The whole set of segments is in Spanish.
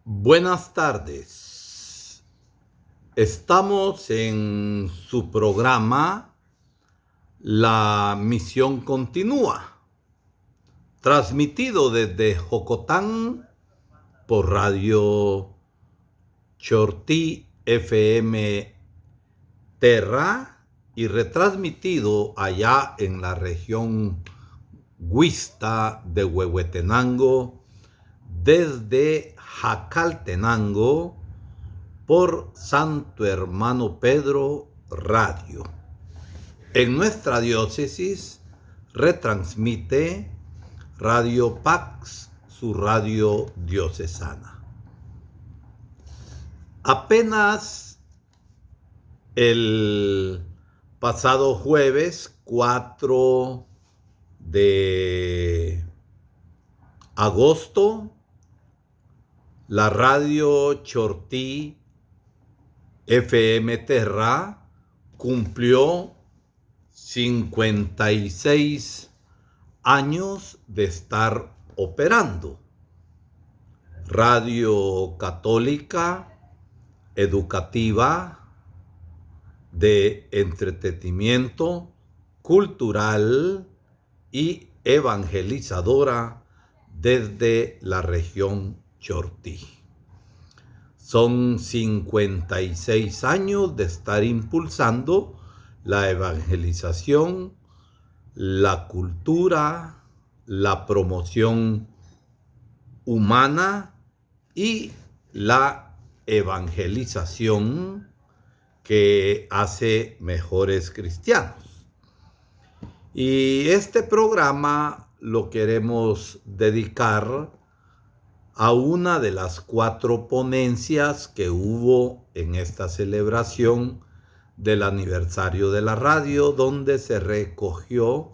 Buenas tardes. Estamos en su programa La Misión Continúa, transmitido desde Jocotán por Radio Chortí FM Terra y retransmitido allá en la región Huista de Huehuetenango desde Jacaltenango por Santo Hermano Pedro Radio. En nuestra diócesis retransmite Radio Pax, su radio diocesana. Apenas el pasado jueves 4 de agosto, la radio Chortí FM Terra cumplió 56 años de estar operando. Radio católica, educativa, de entretenimiento, cultural y evangelizadora desde la región Chortí. Son 56 años de estar impulsando la evangelización, la cultura, la promoción humana y la evangelización que hace mejores cristianos. Y este programa lo queremos dedicar a una de las 4 ponencias que hubo en esta celebración del aniversario de la radio, donde se recogió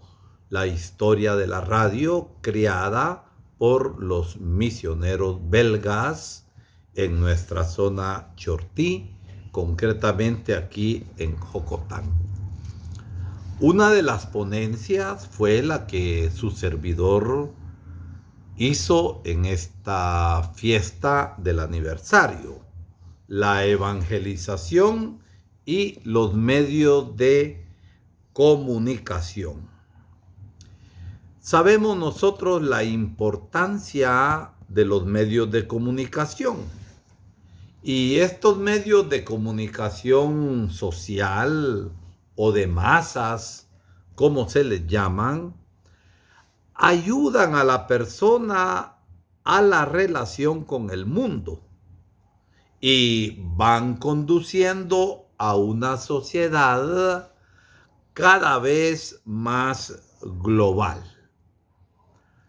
la historia de la radio creada por los misioneros belgas en nuestra zona Chortí, concretamente aquí en Jocotán. Una de las ponencias fue la que su servidor hizo en esta fiesta del aniversario: la evangelización y los medios de comunicación. Sabemos nosotros la importancia de los medios de comunicación, y estos medios de comunicación social o de masas, como se les llaman, ayudan a la persona a la relación con el mundo y van conduciendo a una sociedad cada vez más global.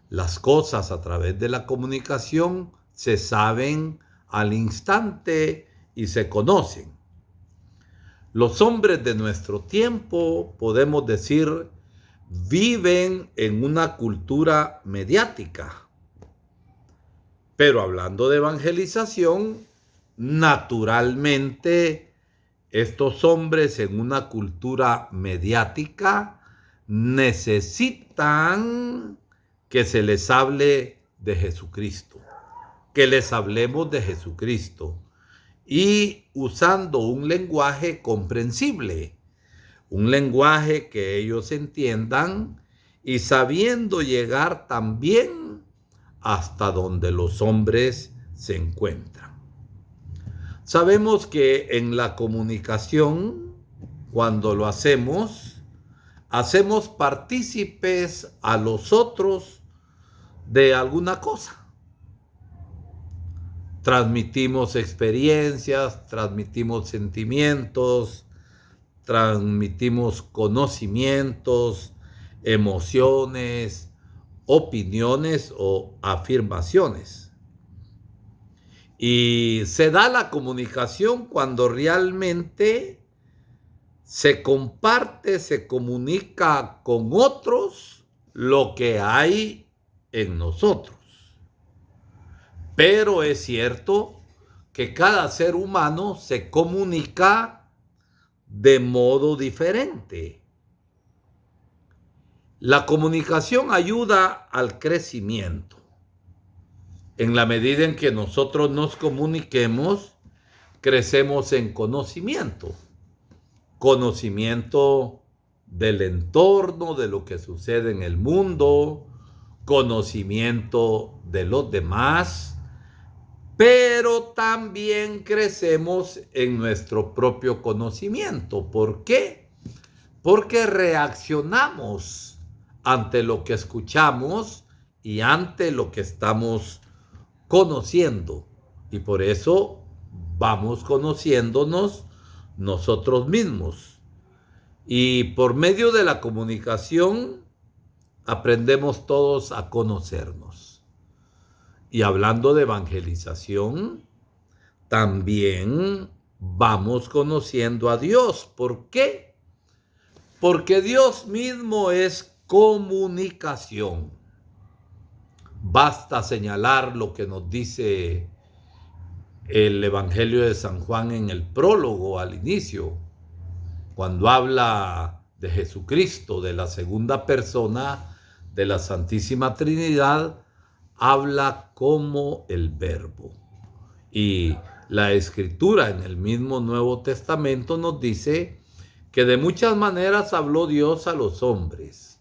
Las cosas a través de la comunicación se saben al instante y se conocen. Los hombres de nuestro tiempo, podemos decir, viven en una cultura mediática. Pero hablando de evangelización, naturalmente estos hombres en una cultura mediática necesitan que se les hable de Jesucristo, que les hablemos de Jesucristo, y usando un lenguaje comprensible, un lenguaje que ellos entiendan y sabiendo llegar también hasta donde los hombres se encuentran. Sabemos que en la comunicación, cuando lo hacemos partícipes a los otros de alguna cosa. Transmitimos experiencias, transmitimos sentimientos, transmitimos conocimientos, emociones, opiniones o afirmaciones. Y se da la comunicación cuando realmente se comparte, se comunica con otros lo que hay en nosotros. Pero es cierto que cada ser humano se comunica de modo diferente. La comunicación ayuda al crecimiento. En la medida en que nosotros nos comuniquemos, crecemos en conocimiento. Conocimiento del entorno, de lo que sucede en el mundo, conocimiento de los demás, pero también crecemos en nuestro propio conocimiento. ¿Por qué? Porque reaccionamos ante lo que escuchamos y ante lo que estamos conociendo. Y por eso vamos conociéndonos nosotros mismos. Y por medio de la comunicación aprendemos todos a conocernos. Y hablando de evangelización, también vamos conociendo a Dios. ¿Por qué? Porque Dios mismo es comunicación. Basta señalar lo que nos dice el Evangelio de San Juan en el prólogo al inicio, cuando habla de Jesucristo, de la segunda persona de la Santísima Trinidad, habla como el Verbo. Y la Escritura en el mismo Nuevo Testamento nos dice que de muchas maneras habló Dios a los hombres,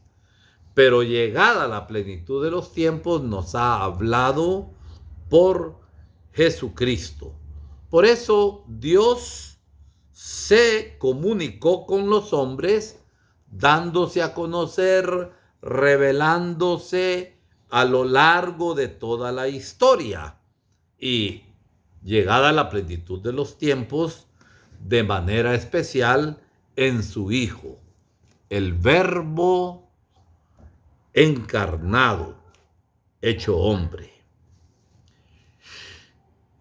pero llegada la plenitud de los tiempos nos ha hablado por Jesucristo. Por eso Dios se comunicó con los hombres, dándose a conocer, revelándose a lo largo de toda la historia. Y llegada la plenitud de los tiempos, de manera especial en su Hijo, el Verbo encarnado, hecho hombre.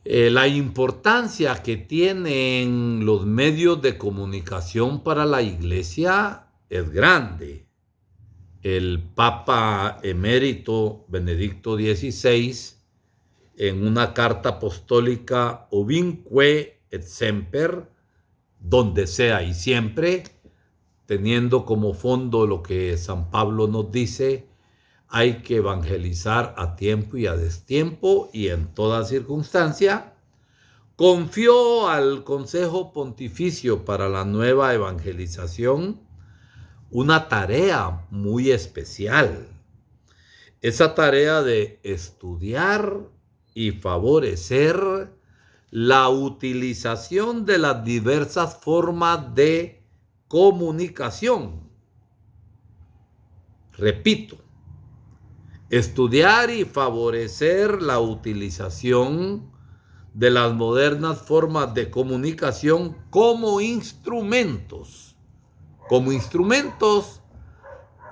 La importancia que tienen los medios de comunicación para la Iglesia es grande. El Papa emérito Benedicto XVI, en una carta apostólica Ovunque et Semper, donde sea y siempre, teniendo como fondo lo que San Pablo nos dice, hay que evangelizar a tiempo y a destiempo y en toda circunstancia, confió al Consejo Pontificio para la Nueva Evangelización una tarea muy especial. Esa tarea de estudiar y favorecer la utilización de las diversas formas de comunicación. Repito, estudiar y favorecer la utilización de las modernas formas de comunicación como instrumentos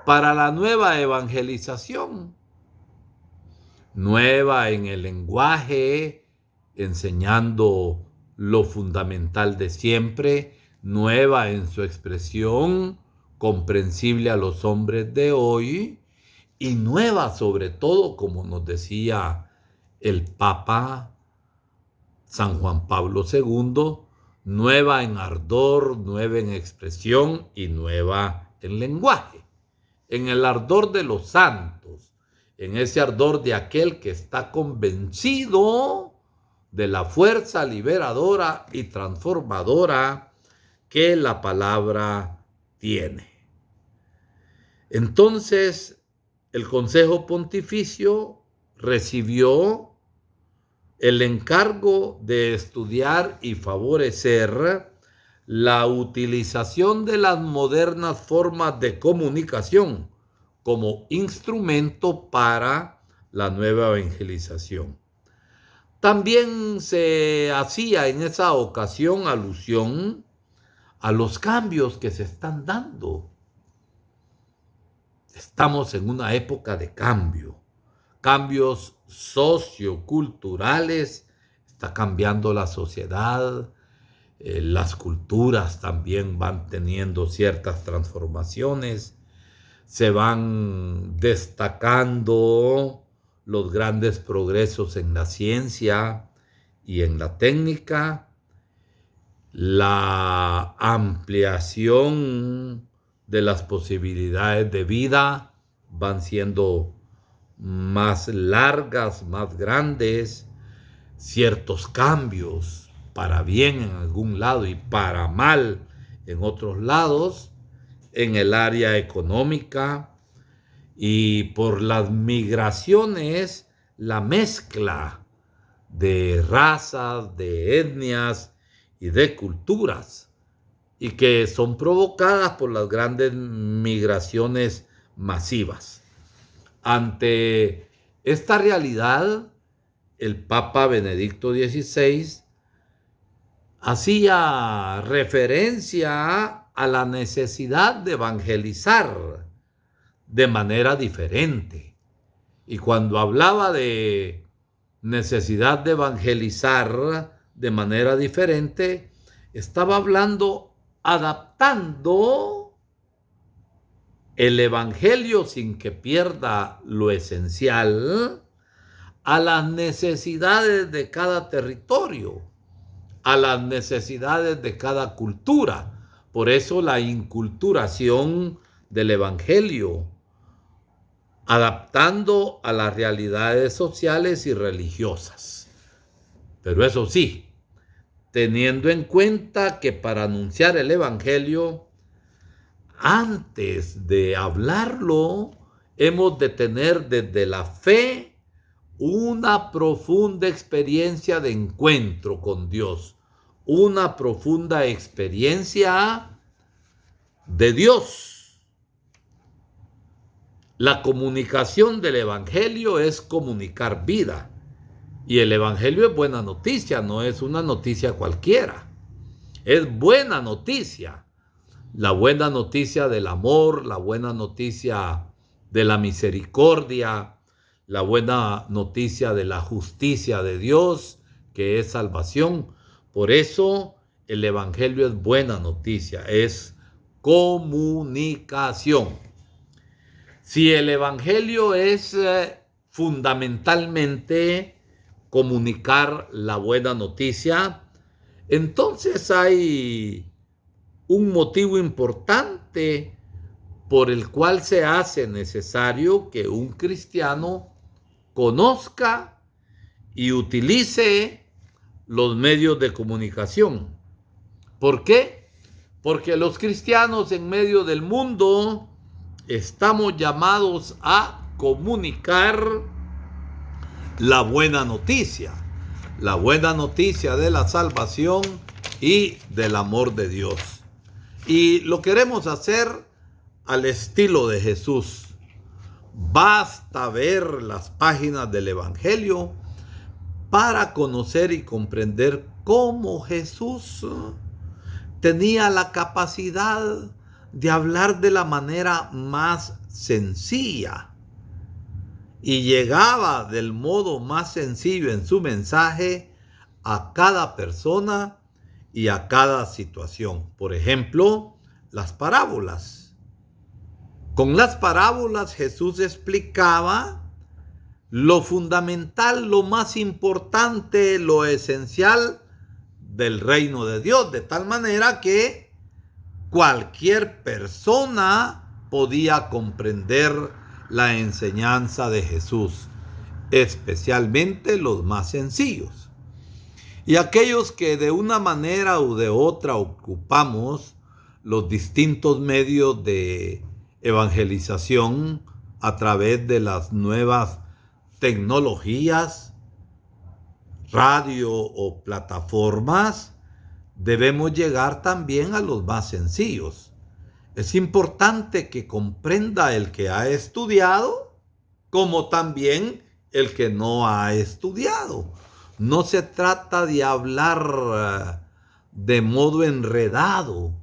para la nueva evangelización. Nueva en el lenguaje, enseñando lo fundamental de siempre, nueva en su expresión, comprensible a los hombres de hoy, y nueva sobre todo, como nos decía el Papa San Juan Pablo II, nueva en ardor, nueva en expresión y nueva en lenguaje. En el ardor de los santos, en ese ardor de aquel que está convencido de la fuerza liberadora y transformadora que la palabra tiene. Entonces, el Consejo Pontificio recibió el encargo de estudiar y favorecer la utilización de las modernas formas de comunicación como instrumento para la nueva evangelización. También se hacía en esa ocasión alusión a los cambios que se están dando. Estamos en una época de cambio, cambios socioculturales, está cambiando la sociedad, las culturas también van teniendo ciertas transformaciones, se van destacando los grandes progresos en la ciencia y en la técnica, la ampliación de las posibilidades de vida van siendo más largas, más grandes, ciertos cambios para bien en algún lado y para mal en otros lados, en el área económica, y por las migraciones, la mezcla de razas, de etnias y de culturas, y que son provocadas por las grandes migraciones masivas. Ante esta realidad, el Papa Benedicto XVI hacía referencia a la necesidad de evangelizar de manera diferente. Y cuando hablaba de necesidad de evangelizar de manera diferente, estaba hablando adaptando el evangelio sin que pierda lo esencial a las necesidades de cada territorio, a las necesidades de cada cultura. Por eso la inculturación del evangelio, adaptando a las realidades sociales y religiosas. Pero eso sí, teniendo en cuenta que para anunciar el evangelio, antes de hablarlo, hemos de tener desde la fe una profunda experiencia de encuentro con Dios, una profunda experiencia de Dios. La comunicación del evangelio es comunicar vida. Y el evangelio es buena noticia, no es una noticia cualquiera. Es buena noticia. La buena noticia del amor, la buena noticia de la misericordia, la buena noticia de la justicia de Dios, que es salvación. Por eso el evangelio es buena noticia, es comunicación. Si el evangelio es fundamentalmente comunicar la buena noticia, entonces hay un motivo importante por el cual se hace necesario que un cristiano conozca y utilice los medios de comunicación. ¿Por qué? Porque los cristianos en medio del mundo estamos llamados a comunicar la buena noticia de la salvación y del amor de Dios. Y lo queremos hacer al estilo de Jesús. Basta ver las páginas del Evangelio para conocer y comprender cómo Jesús tenía la capacidad de hablar de la manera más sencilla y llegaba del modo más sencillo en su mensaje a cada persona y a cada situación. Por ejemplo, las parábolas. Con las parábolas Jesús explicaba lo fundamental, lo más importante, lo esencial del reino de Dios, de tal manera que cualquier persona podía comprender la enseñanza de Jesús, especialmente los más sencillos. Y aquellos que de una manera u de otra ocupamos los distintos medios de evangelización a través de las nuevas tecnologías, radio o plataformas, debemos llegar también a los más sencillos. Es importante que comprenda el que ha estudiado como también el que no ha estudiado. No se trata de hablar de modo enredado.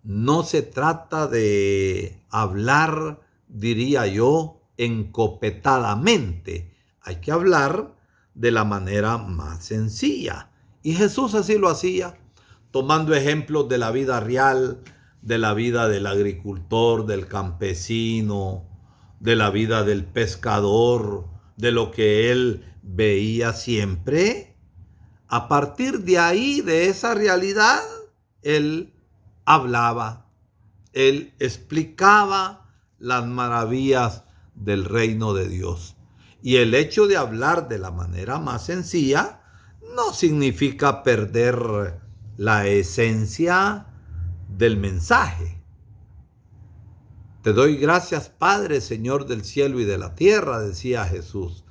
No se trata de hablar, diría yo, encopetadamente. Hay que hablar de la manera más sencilla. Y Jesús así lo hacía, tomando ejemplos de la vida real, de la vida del agricultor, del campesino, de la vida del pescador, de lo que él veía siempre. A partir de ahí, de esa realidad, él hablaba, él explicaba las maravillas del reino de Dios. Y el hecho de hablar de la manera más sencilla no significa perder la esencia del mensaje. Te doy gracias, Padre, Señor del cielo y de la tierra, decía Jesús,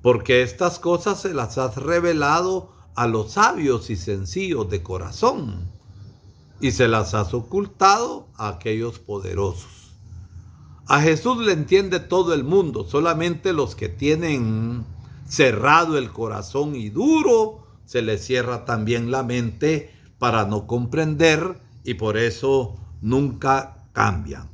porque estas cosas se las has revelado a los sabios y sencillos de corazón, y se las has ocultado a aquellos poderosos. A Jesús le entiende todo el mundo, solamente los que tienen cerrado el corazón y duro, se les cierra también la mente para no comprender, y por eso nunca cambian.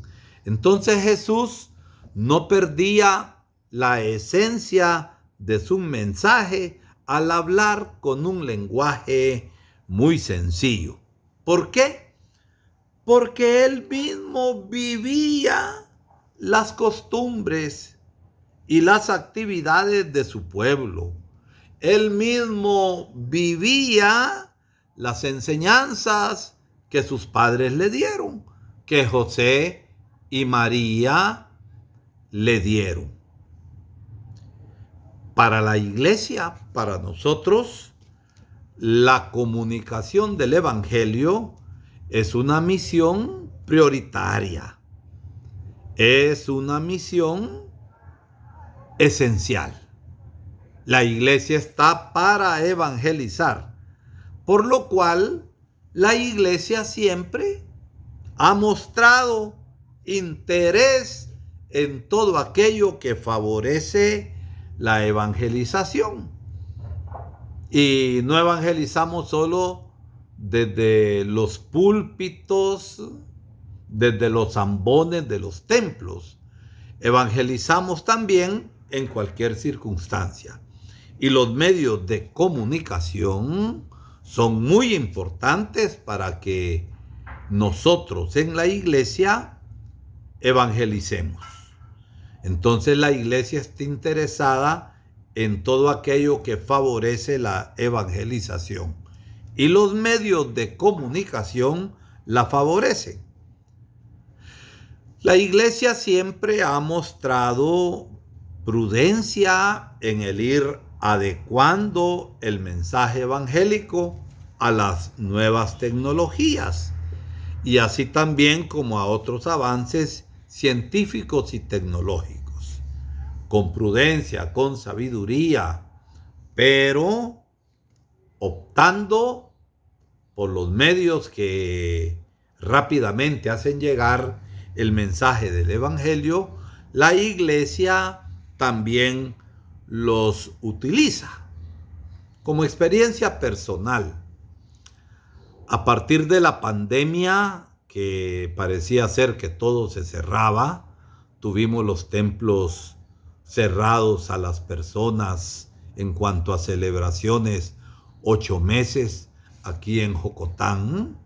Entonces Jesús no perdía la esencia de su mensaje al hablar con un lenguaje muy sencillo. ¿Por qué? Porque él mismo vivía las costumbres y las actividades de su pueblo. Él mismo vivía las enseñanzas que sus padres le dieron, que José y María le dieron. Para la iglesia, para nosotros, la comunicación del evangelio es una misión prioritaria. Es una misión esencial. La iglesia está para evangelizar, por lo cual la iglesia siempre ha mostrado interés en todo aquello que favorece la evangelización. Y no evangelizamos solo desde los púlpitos, desde los zambones de los templos. Evangelizamos también en cualquier circunstancia. Y los medios de comunicación son muy importantes para que nosotros en la iglesia evangelicemos. Entonces la iglesia está interesada en todo aquello que favorece la evangelización. Y los medios de comunicación la favorecen. La iglesia siempre ha mostrado prudencia en el ir adecuando el mensaje evangélico a las nuevas tecnologías y así también como a otros avances científicos y tecnológicos, con prudencia, con sabiduría, pero optando por los medios que rápidamente hacen llegar el mensaje del evangelio. La iglesia también los utiliza. Como experiencia personal, a partir de la pandemia, que parecía ser que todo se cerraba, tuvimos los templos cerrados a las personas en cuanto a celebraciones 8 meses aquí en Jocotán,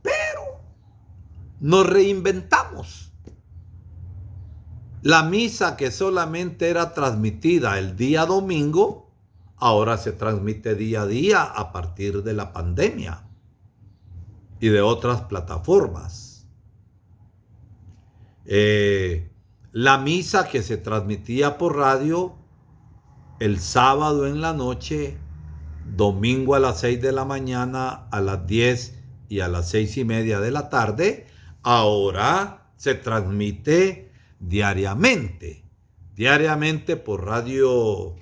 pero nos reinventamos. La misa que solamente era transmitida el día domingo, ahora se transmite día a día a partir de la pandemia y de otras plataformas. La misa que se transmitía por radio el sábado en la noche, domingo a las 6 de la mañana, a las 10 y a las 6:30 de la tarde, ahora se transmite diariamente por Radio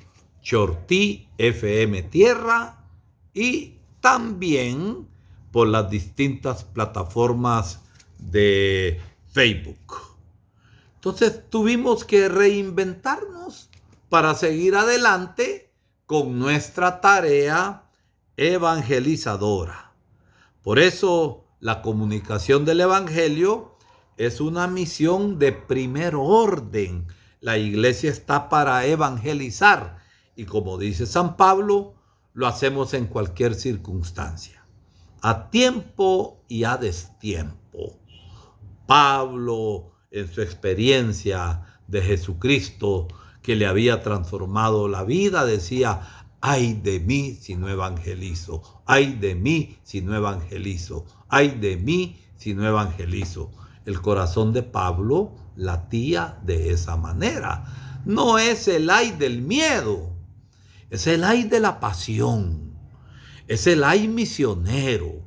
Chortí FM Tierra y también por las distintas plataformas de Facebook. Entonces tuvimos que reinventarnos para seguir adelante con nuestra tarea evangelizadora. Por eso la comunicación del evangelio es una misión de primer orden. La iglesia está para evangelizar y, como dice San Pablo, lo hacemos en cualquier circunstancia, a tiempo y a destiempo. Pablo, en su experiencia de Jesucristo que le había transformado la vida, decía: ay de mí si no evangelizo, ay de mí si no evangelizo, ay de mí si no evangelizo. El corazón de Pablo latía de esa manera. No es el ay del miedo, es el ay de la pasión, es el ay misionero,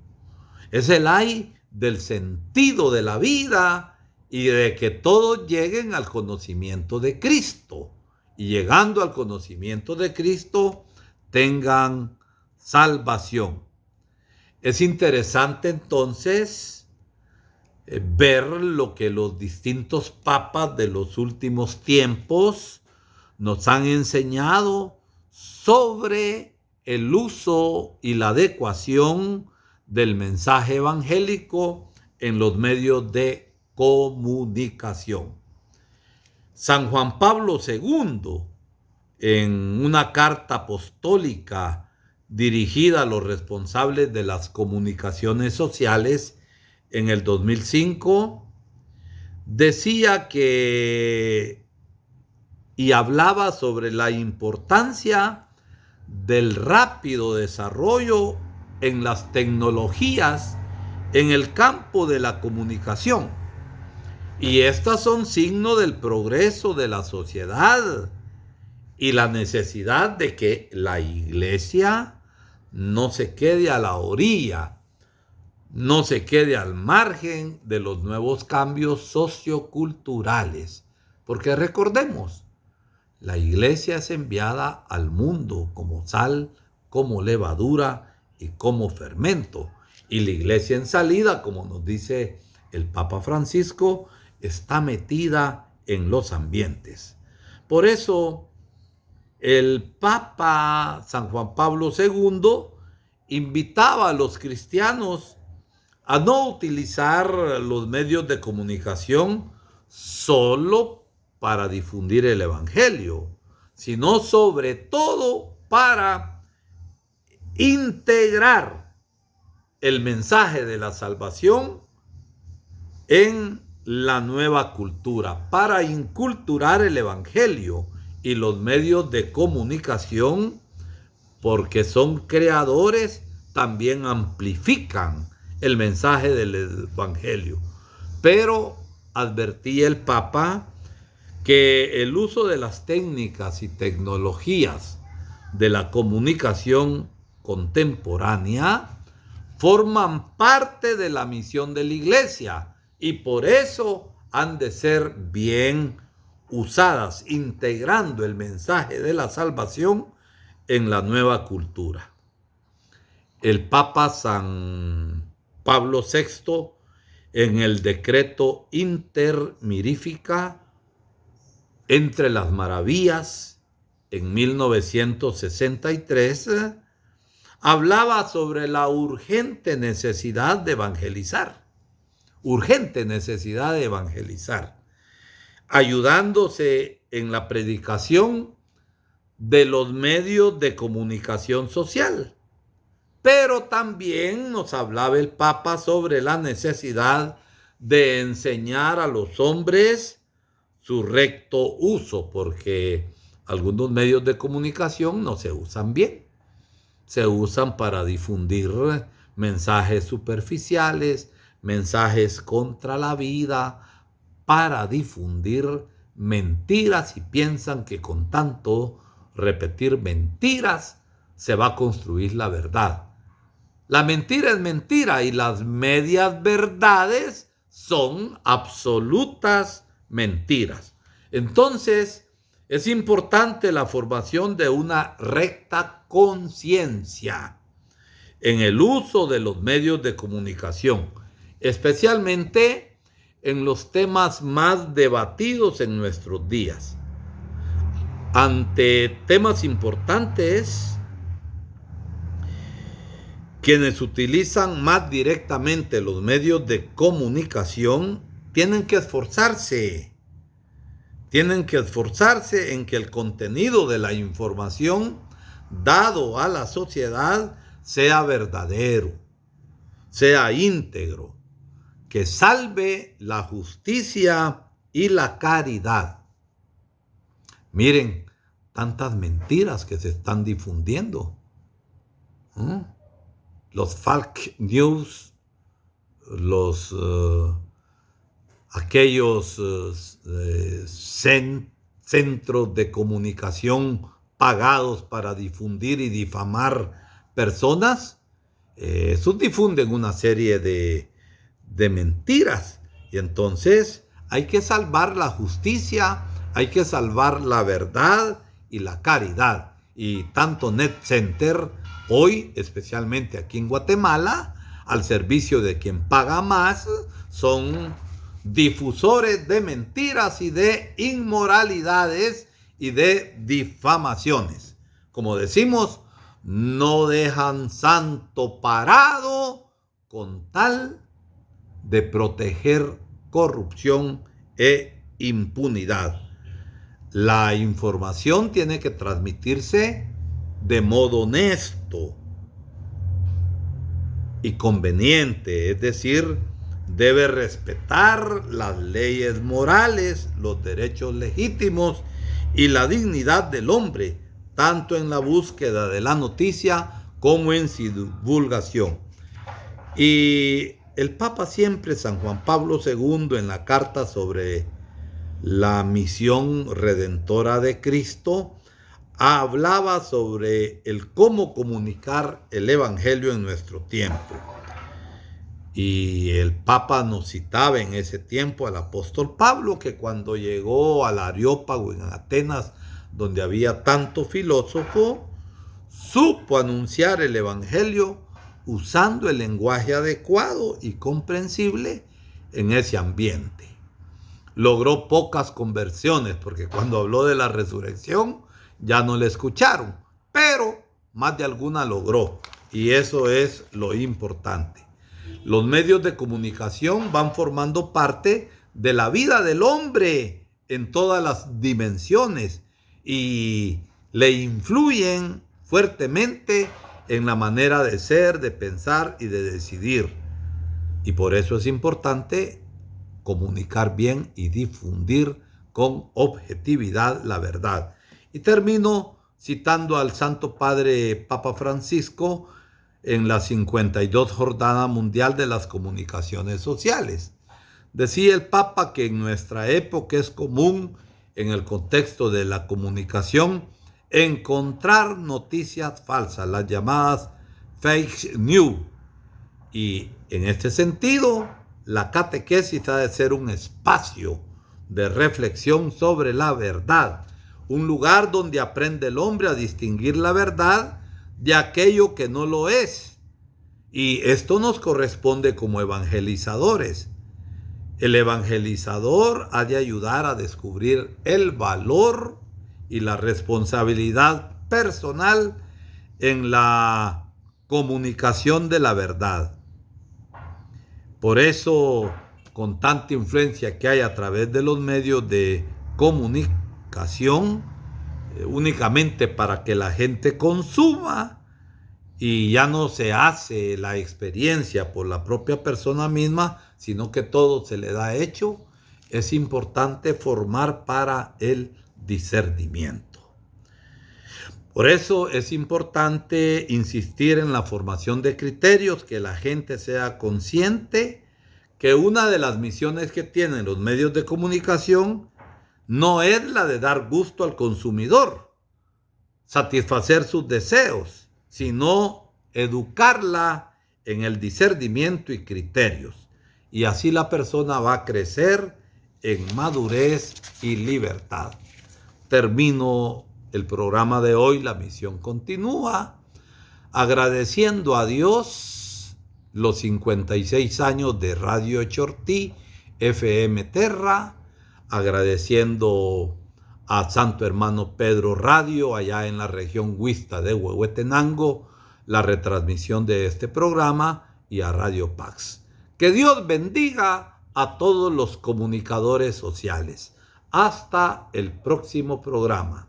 es el ay del sentido de la vida y de que todos lleguen al conocimiento de Cristo. Y llegando al conocimiento de Cristo, tengan salvación. Es interesante entonces ver lo que los distintos papas de los últimos tiempos nos han enseñado sobre el uso y la adecuación del mensaje evangélico en los medios de comunicación. San Juan Pablo II, en una carta apostólica dirigida a los responsables de las comunicaciones sociales en el 2005, decía que y hablaba sobre la importancia del rápido desarrollo en las tecnologías en el campo de la comunicación. Y estas son signo del progreso de la sociedad y la necesidad de que la iglesia no se quede a la orilla, no se quede al margen de los nuevos cambios socioculturales. Porque recordemos, la iglesia es enviada al mundo como sal, como levadura y como fermento. Y la iglesia en salida, como nos dice el Papa Francisco, está metida en los ambientes. Por eso, el Papa San Juan Pablo II invitaba a los cristianos a no utilizar los medios de comunicación solo para difundir el evangelio, sino sobre todo para integrar el mensaje de la salvación en la nueva cultura, para inculturar el evangelio y los medios de comunicación, porque son creadores, también amplifican el mensaje del evangelio. Pero advertía el Papa que el uso de las técnicas y tecnologías de la comunicación contemporánea forman parte de la misión de la iglesia y por eso han de ser bien usadas, integrando el mensaje de la salvación en la nueva cultura. El Papa San Pablo VI, en el decreto Inter Mirifica entre las maravillas, en 1963, hablaba sobre la urgente necesidad de evangelizar, ayudándose en la predicación de los medios de comunicación social. Pero también nos hablaba el Papa sobre la necesidad de enseñar a los hombres su recto uso, porque algunos medios de comunicación no se usan bien. Se usan para difundir mensajes superficiales, mensajes contra la vida, para difundir mentiras y piensan que con tanto repetir mentiras se va a construir la verdad. La mentira es mentira y las medias verdades son absolutas mentiras. Entonces, es importante la formación de una recta conciencia en el uso de los medios de comunicación, especialmente en los temas más debatidos en nuestros días. Ante temas importantes, quienes utilizan más directamente los medios de comunicación tienen que esforzarse en que el contenido de la información dado a la sociedad sea verdadero, sea íntegro, que salve la justicia y la caridad. Miren, tantas mentiras que se están difundiendo. Los fake news, aquellos centros de comunicación pagados para difundir y difamar personas, esos difunden una serie de mentiras. Y entonces hay que salvar la justicia, hay que salvar la verdad y la caridad. Y tanto NetCenter hoy, especialmente aquí en Guatemala, al servicio de quien paga más, son difusores de mentiras y de inmoralidades y de difamaciones. Como decimos, no dejan santo parado con tal de proteger corrupción e impunidad. La información tiene que transmitirse de modo honesto y conveniente, es decir, debe respetar las leyes morales, los derechos legítimos y la dignidad del hombre, tanto en la búsqueda de la noticia como en su divulgación. Y el Papa siempre, San Juan Pablo II, en la carta sobre la misión redentora de Cristo, hablaba sobre el cómo comunicar el Evangelio en nuestro tiempo. Y el Papa nos citaba en ese tiempo al apóstol Pablo, que cuando llegó al Areópago en Atenas, donde había tanto filósofo, supo anunciar el Evangelio usando el lenguaje adecuado y comprensible en ese ambiente. Logró pocas conversiones, porque cuando habló de la resurrección ya no le escucharon, pero más de alguna logró, y eso es lo importante. Los medios de comunicación van formando parte de la vida del hombre en todas las dimensiones y le influyen fuertemente en la manera de ser, de pensar y de decidir. Y por eso es importante comunicar bien y difundir con objetividad la verdad. Y termino citando al Santo Padre Papa Francisco en la 52 Jornada Mundial de las Comunicaciones Sociales. Decía el Papa que en nuestra época es común, en el contexto de la comunicación, encontrar noticias falsas, las llamadas fake news. Y en este sentido, la catequesis ha de ser un espacio de reflexión sobre la verdad, un lugar donde aprende el hombre a distinguir la verdad de aquello que no lo es. Y esto nos corresponde como evangelizadores. El evangelizador ha de ayudar a descubrir el valor y la responsabilidad personal en la comunicación de la verdad. Por eso, con tanta influencia que hay a través de los medios de comunicación, únicamente para que la gente consuma y ya no se hace la experiencia por la propia persona misma, sino que todo se le da hecho, es importante formar para el discernimiento. Por eso es importante insistir en la formación de criterios, que la gente sea consciente que una de las misiones que tienen los medios de comunicación no es la de dar gusto al consumidor, satisfacer sus deseos, sino educarla en el discernimiento y criterios. Y así la persona va a crecer en madurez y libertad. Termino el programa de hoy, La Misión Continúa, agradeciendo a Dios los 56 años de Radio Chortí, FM Terra, agradeciendo a Santo Hermano Pedro Radio, allá en la región Huista de Huehuetenango, la retransmisión de este programa, y a Radio Pax. Que Dios bendiga a todos los comunicadores sociales. Hasta el próximo programa.